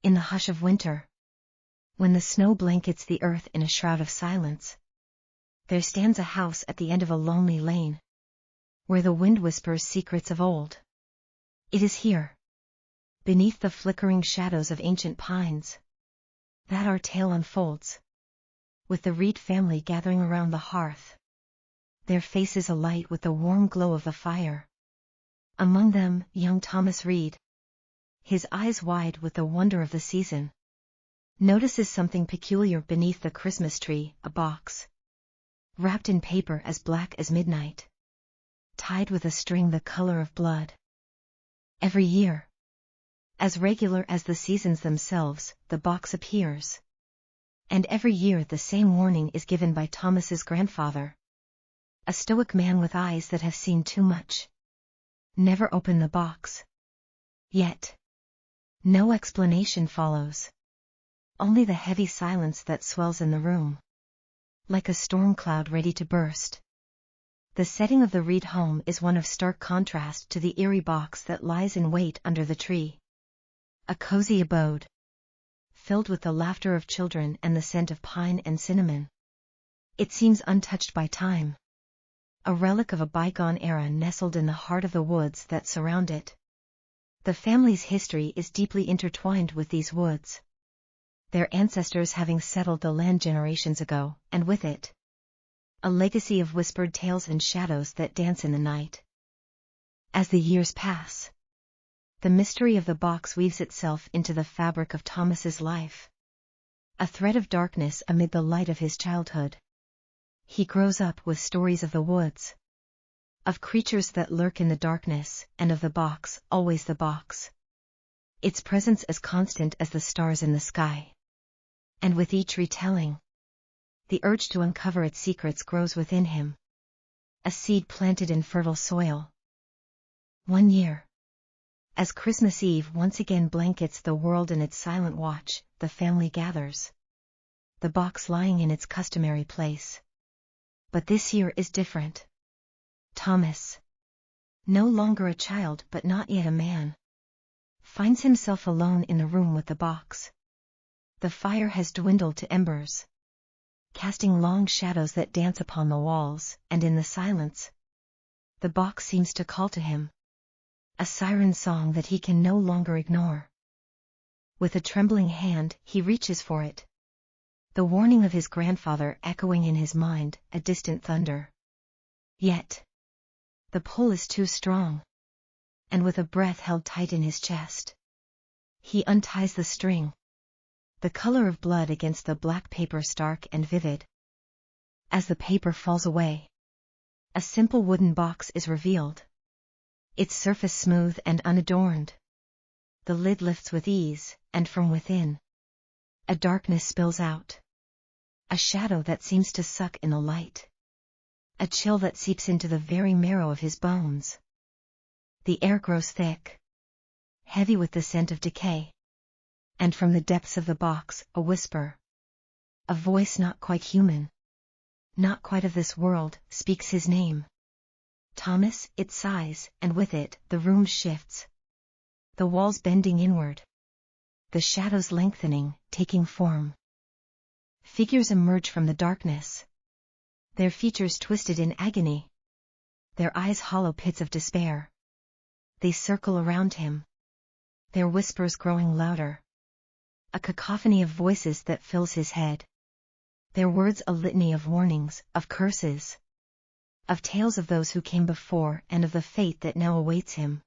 In the hush of winter, when the snow blankets the earth in a shroud of silence, there stands a house at the end of a lonely lane, where the wind whispers secrets of old. It is here, beneath the flickering shadows of ancient pines, that our tale unfolds, with the Reed family gathering around the hearth, their faces alight with the warm glow of the fire. Among them, young Thomas Reed, his eyes wide with the wonder of the season, notices something peculiar beneath the Christmas tree, a box, wrapped in paper as black as midnight, tied with a string the color of blood. Every year, as regular as the seasons themselves, the box appears. And every year the same warning is given by Thomas's grandfather, a stoic man with eyes that have seen too much. Never open the box. Yet, no explanation follows. Only the heavy silence that swells in the room, like a storm cloud ready to burst. The setting of the Reed home is one of stark contrast to the eerie box that lies in wait under the tree. A cozy abode, filled with the laughter of children and the scent of pine and cinnamon. It seems untouched by time, a relic of a bygone era nestled in the heart of the woods that surround it. The family's history is deeply intertwined with these woods, their ancestors having settled the land generations ago, and with it, a legacy of whispered tales and shadows that dance in the night. As the years pass, the mystery of the box weaves itself into the fabric of Thomas's life, a thread of darkness amid the light of his childhood. He grows up with stories of the woods, of creatures that lurk in the darkness, and of the box, always the box, its presence as constant as the stars in the sky. And with each retelling, the urge to uncover its secrets grows within him, a seed planted in fertile soil. One year, as Christmas Eve once again blankets the world in its silent watch, the family gathers, the box lying in its customary place. But this year is different. Thomas, no longer a child but not yet a man, finds himself alone in the room with the box. The fire has dwindled to embers, casting long shadows that dance upon the walls, and in the silence, the box seems to call to him, a siren song that he can no longer ignore. With a trembling hand, he reaches for it, the warning of his grandfather echoing in his mind, a distant thunder. Yet, the pull is too strong, and with a breath held tight in his chest, he unties the string, the color of blood against the black paper stark and vivid. As the paper falls away, a simple wooden box is revealed, its surface smooth and unadorned. The lid lifts with ease, and from within, a darkness spills out, a shadow that seems to suck in the light, a chill that seeps into the very marrow of his bones. The air grows thick, heavy with the scent of decay, and from the depths of the box, a whisper, a voice not quite human, not quite of this world, speaks his name. Thomas, it sighs, and with it, the room shifts, the walls bending inward, the shadows lengthening, taking form. Figures emerge from the darkness, their features twisted in agony, their eyes hollow pits of despair. They circle around him, their whispers growing louder, a cacophony of voices that fills his head, their words a litany of warnings, of curses, of tales of those who came before and of the fate that now awaits him.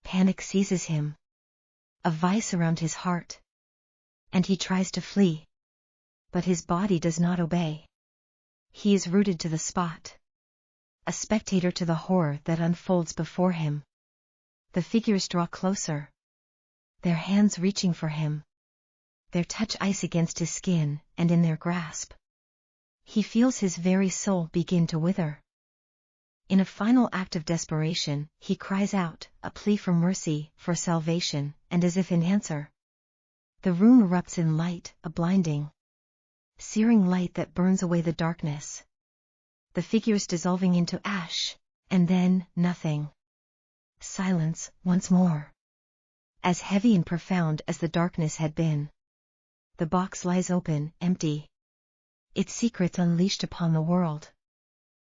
Panic seizes him, a vice around his heart, and he tries to flee, but his body does not obey. He is rooted to the spot, a spectator to the horror that unfolds before him. The figures draw closer, their hands reaching for him, their touch ice against his skin, and in their grasp, he feels his very soul begin to wither. In a final act of desperation, he cries out, a plea for mercy, for salvation, and as if in answer, the room erupts in light, a blinding, searing light that burns away the darkness, the figures dissolving into ash, and then, nothing. Silence, once more. As heavy and profound as the darkness had been. The box lies open, empty. Its secrets unleashed upon the world.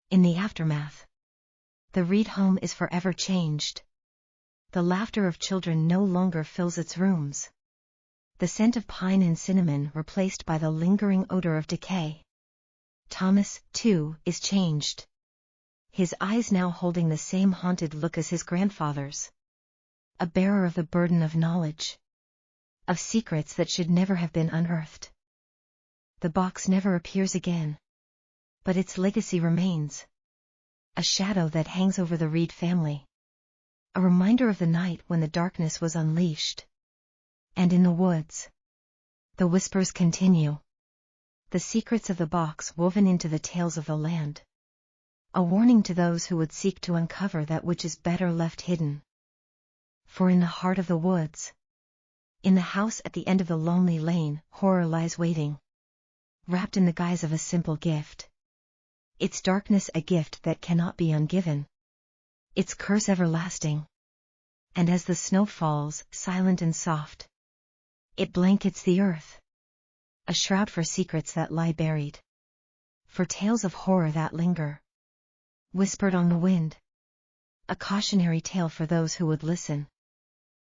In the aftermath. The Reed home is forever changed. The laughter of children no longer fills its rooms. The scent of pine and cinnamon replaced by the lingering odor of decay. Thomas, too, is changed. His eyes now holding the same haunted look as his grandfather's. A bearer of the burden of knowledge. Of secrets that should never have been unearthed. The box never appears again. But its legacy remains. A shadow that hangs over the Reed family. A reminder of the night when the darkness was unleashed. And in the woods. The whispers continue. The secrets of the box woven into the tales of the land. A warning to those who would seek to uncover that which is better left hidden. For in the heart of the woods, in the house at the end of the lonely lane, horror lies waiting. Wrapped in the guise of a simple gift. Its darkness a gift that cannot be ungiven. Its curse everlasting. And as the snow falls, silent and soft, it blankets the earth. A shroud for secrets that lie buried. For tales of horror that linger. Whispered on the wind. A cautionary tale for those who would listen.